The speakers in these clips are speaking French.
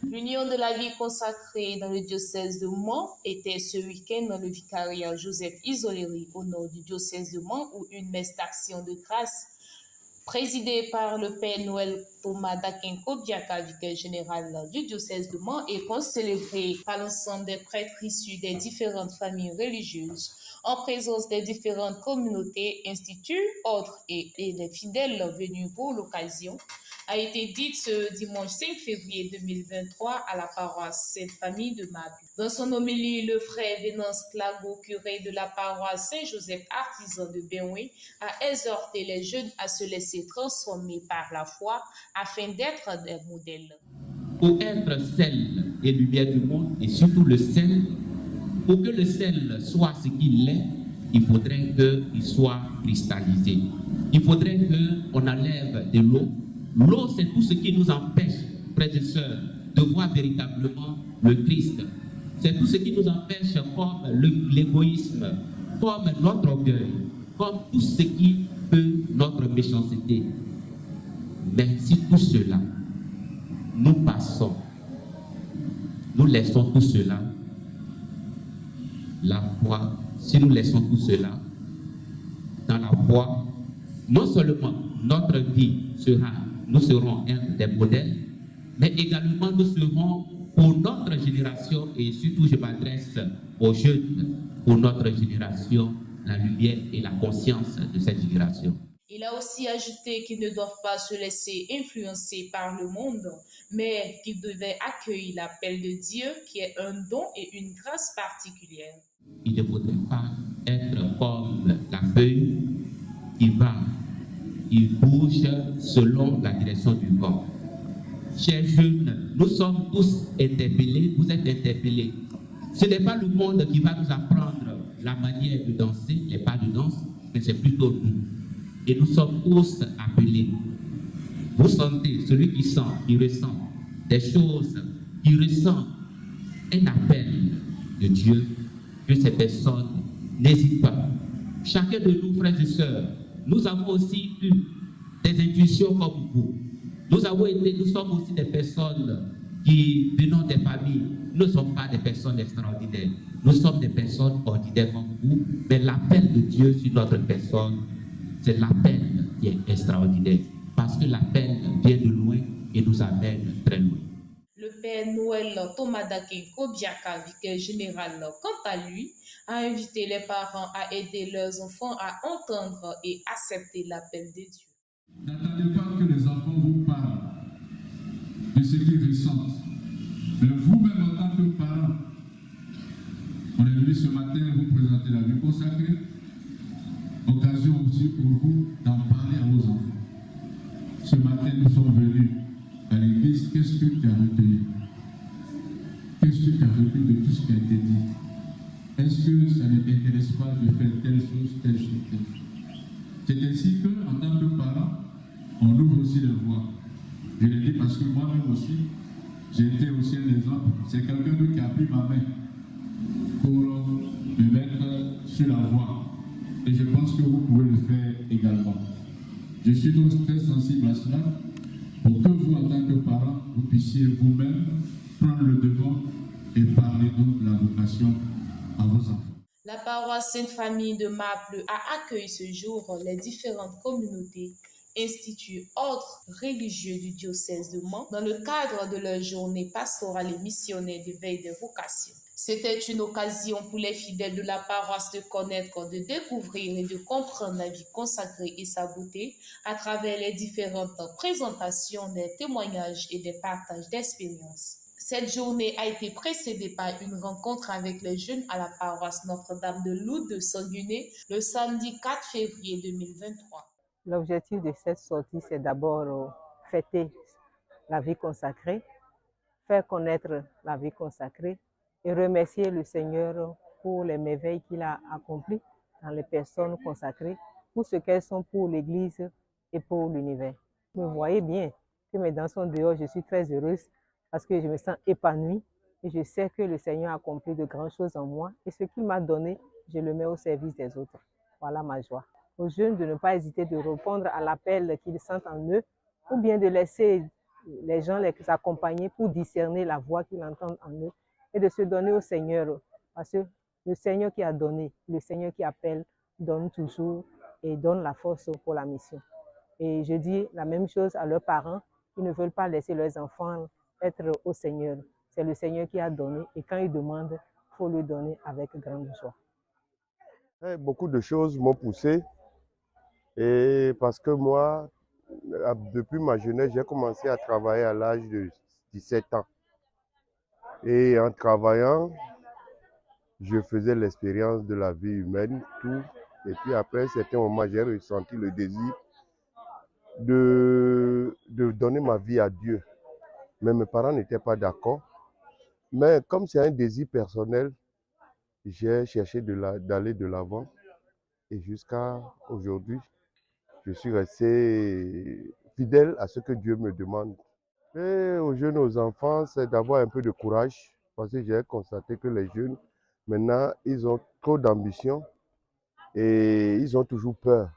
L'union de la vie consacrée dans le diocèse de Mans était ce week-end dans le vicariat Joseph Isoleri au nord du diocèse de Mans où une messe d'action de grâce présidée par le Père Noël Thomas Dakinko Biaka, vicaire général du diocèse de Mans, et célébrée par l'ensemble des prêtres issus des différentes familles religieuses, en présence des différentes communautés, instituts, ordres et des fidèles venus pour l'occasion, a été dite ce dimanche 5 février 2023 à la paroisse Sainte-Famille de Mably. Dans son homélie, le frère Vénance Clago, curé de la paroisse Saint-Joseph artisan de Benoué, a exhorté les jeunes à se laisser transformer par la foi afin d'être des modèles. Pour être sel et lumière du monde, et surtout le sel, pour que le sel soit ce qu'il est, il faudrait qu'il soit cristallisé. Il faudrait qu'on enlève de l'eau. L'eau, c'est tout ce qui nous empêche, frères et sœurs, de voir véritablement le Christ. C'est tout ce qui nous empêche, comme l'égoïsme, comme notre orgueil, comme tout ce qui peut notre méchanceté. Mais si tout cela, nous passons, nous laissons tout cela, la foi, si nous laissons tout cela, dans la foi, non seulement notre vie nous serons des modèles, mais également nous serons pour notre génération, et surtout je m'adresse aux jeunes, pour notre génération, la lumière et la conscience de cette génération. Il a aussi ajouté qu'ils ne doivent pas se laisser influencer par le monde, mais qu'ils devaient accueillir l'appel de Dieu qui est un don et une grâce particulière. Il ne faudrait pas être comme la feuille qui bouge selon la direction du vent. Chers jeunes, nous sommes tous interpellés, vous êtes interpellés. Ce n'est pas le monde qui va nous apprendre la manière de danser, les pas de danse, mais c'est plutôt nous. Et nous sommes tous appelés. Vous sentez, celui qui sent, qui ressent des choses, qui ressent un appel de Dieu, que ces personnes n'hésitent pas. Chacun de nous, frères et sœurs, nous avons aussi eu des intuitions comme vous. Nous sommes aussi des personnes qui venons des familles. Nous ne sommes pas des personnes extraordinaires. Nous sommes des personnes ordinaires comme vous, mais l'appel de Dieu sur notre personne, c'est l'appel qui est extraordinaire. Parce que l'appel vient de loin et nous amène très loin. Le Père Noël Thomas Dakinko Biaka, vicaire général, quant à lui, a invité les parents à aider leurs enfants à entendre et accepter l'appel de Dieu. N'attendez pas que les enfants vous parlent de ce qu'ils ressentent. Mais vous-même, en tant que parents, on est venu ce matin vous présenter la vie consacrée. Occasion aussi pour vous d'en parler à vos enfants. Ce matin, nous sommes venus à l'église. Qu'est-ce que tu as retenu? Qu'est-ce que tu as retenu de tout ce qui a été dit? Est-ce que ça ne t'intéresse pas de faire telle chose, telle chose, telle chose? C'est ainsi qu'en tant que parent, on ouvre aussi les voies. Je le dis parce que moi-même aussi, j'ai été aussi un exemple. C'est quelqu'un d'autre qui a pris ma main pour me mettre sur la voie. Et je pense que vous pouvez le faire également. Je suis donc très sensible à cela pour que vous, en tant que parents, vous puissiez vous-même prendre le devant et parler donc de la vocation à vos enfants. La paroisse Sainte-Famille de Mably a accueilli ce jour les différentes communautés, instituts, ordres religieux du diocèse de Mans dans le cadre de leur journée pastorale et missionnaire d'éveil des vocations. C'était une occasion pour les fidèles de la paroisse de connaître, de découvrir et de comprendre la vie consacrée et sa beauté à travers les différentes présentations, des témoignages et des partages d'expériences. Cette journée a été précédée par une rencontre avec les jeunes à la paroisse Notre-Dame de Lourdes de Sanguinet le samedi 4 février 2023. L'objectif de cette sortie, c'est d'abord fêter la vie consacrée, faire connaître la vie consacrée et remercier le Seigneur pour les merveilles qu'il a accomplies dans les personnes consacrées, pour ce qu'elles sont pour l'Église et pour l'univers. Vous voyez bien que mes dents sont dehors, je suis très heureuse parce que je me sens épanouie et je sais que le Seigneur a accompli de grandes choses en moi et ce qu'il m'a donné, je le mets au service des autres. Voilà ma joie. Aux jeunes de ne pas hésiter de répondre à l'appel qu'ils sentent en eux ou bien de laisser les gens les accompagner pour discerner la voix qu'ils entendent en eux et de se donner au Seigneur parce que le Seigneur qui a donné, le Seigneur qui appelle, donne toujours et donne la force pour la mission. Et je dis la même chose à leurs parents qui ne veulent pas laisser leurs enfants être au Seigneur. C'est le Seigneur qui a donné et quand il demande, il faut lui donner avec grande joie. Beaucoup de choses m'ont poussé et parce que moi, depuis ma jeunesse, j'ai commencé à travailler à l'âge de 17 ans. Et en travaillant, je faisais l'expérience de la vie humaine, tout. Et puis après un certain moment, j'ai ressenti le désir de donner ma vie à Dieu. Mais mes parents n'étaient pas d'accord. Mais comme c'est un désir personnel, j'ai cherché d'aller de l'avant. Et jusqu'à aujourd'hui, je suis resté fidèle à ce que Dieu me demande. Et aux jeunes, aux enfants, c'est d'avoir un peu de courage. Parce que j'ai constaté que les jeunes, maintenant, ils ont trop d'ambition et ils ont toujours peur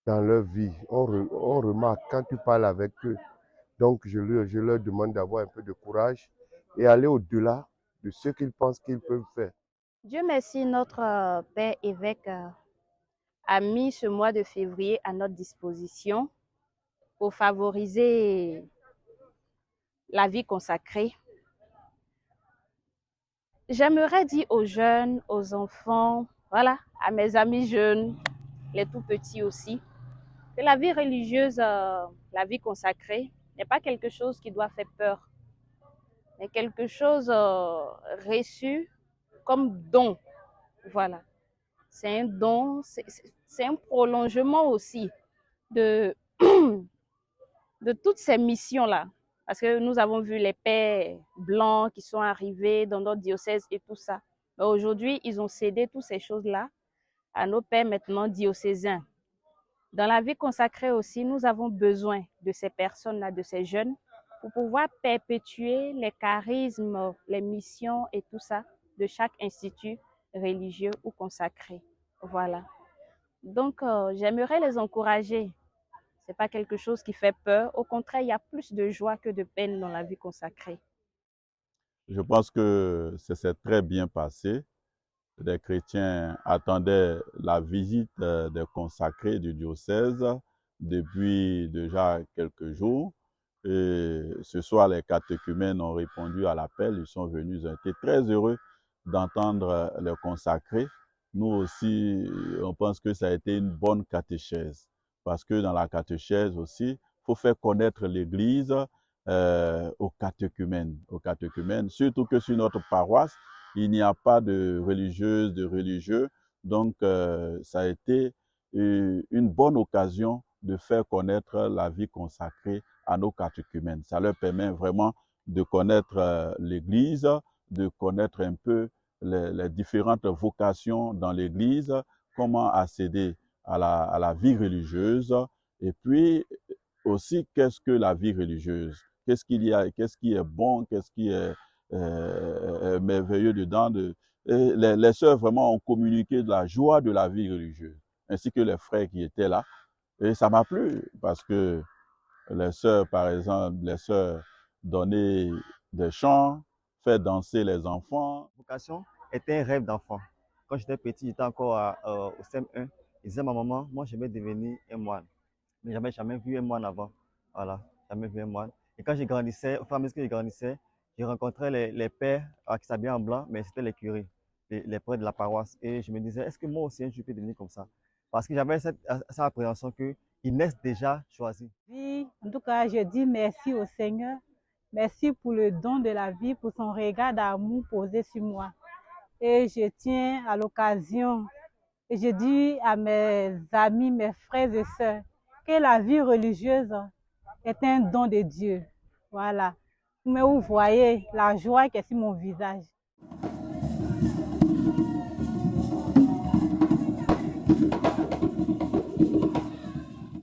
dans leur vie. On remarque quand tu parles avec eux. Donc, je leur demande d'avoir un peu de courage et aller au-delà de ce qu'ils pensent qu'ils peuvent faire. Dieu merci, notre Père évêque a mis ce mois de février à notre disposition pour favoriser la vie consacrée. J'aimerais dire aux jeunes, aux enfants, voilà, à mes amis jeunes, les tout petits aussi, que la vie religieuse, la vie consacrée, n'est pas quelque chose qui doit faire peur, mais quelque chose reçu comme don. Voilà. C'est un don, c'est un prolongement aussi de, de toutes ces missions-là. Parce que nous avons vu les pères blancs qui sont arrivés dans notre diocèse et tout ça. Mais aujourd'hui, ils ont cédé toutes ces choses-là à nos pères maintenant diocésains. Dans la vie consacrée aussi, nous avons besoin de ces personnes-là, de ces jeunes, pour pouvoir perpétuer les charismes, les missions et tout ça de chaque institut religieux ou consacré. Voilà. Donc, j'aimerais les encourager. Ce n'est pas quelque chose qui fait peur. Au contraire, il y a plus de joie que de peine dans la vie consacrée. Je pense que ça s'est très bien passé. Les chrétiens attendaient la visite des consacrés du diocèse depuis déjà quelques jours. Et ce soir, les catéchumènes ont répondu à l'appel. Ils sont venus, ils ont été très heureux d'entendre les consacrés. Nous aussi, on pense que ça a été une bonne catéchèse. Parce que dans la catéchèse aussi, il faut faire connaître l'Église aux catéchumènes. Surtout que sur notre paroisse, il n'y a pas de religieuses, de religieux. Donc, ça a été une bonne occasion de faire connaître la vie consacrée à nos catéchumènes. Ça leur permet vraiment de connaître l'Église, de connaître un peu les différentes vocations dans l'Église, comment accéder à la vie religieuse, et puis aussi qu'est-ce que la vie religieuse, qu'est-ce qu'il y a, qu'est-ce qui est bon, qu'est-ce qui est merveilleux dedans. Les sœurs vraiment ont communiqué de la joie de la vie religieuse, ainsi que les frères qui étaient là. Et ça m'a plu parce que les sœurs, par exemple, les sœurs donnaient des chants, faire danser les enfants. La vocation était un rêve d'enfant. Quand j'étais petit, j'étais encore au CM1. Je disais à ma maman, moi j'aimais devenir un moine. Mais j'avais jamais vu un moine avant. Voilà, jamais vu un moine. Et quand je grandissais, au fur et à mesure que je grandissais, je rencontrais les pères qui s'habillaient en blanc, mais c'était les curés, les prêtres de la paroisse. Et je me disais, est-ce que moi aussi je peux devenir comme ça? Parce que j'avais cette appréhension qu'ils naissent déjà choisis. Oui, en tout cas, je dis merci au Seigneur Merci pour le don de la vie, pour son regard d'amour posé sur moi. Et je tiens à l'occasion, et je dis à mes amis, mes frères et sœurs, que la vie religieuse est un don de Dieu. Voilà. Mais vous voyez la joie qui est sur mon visage.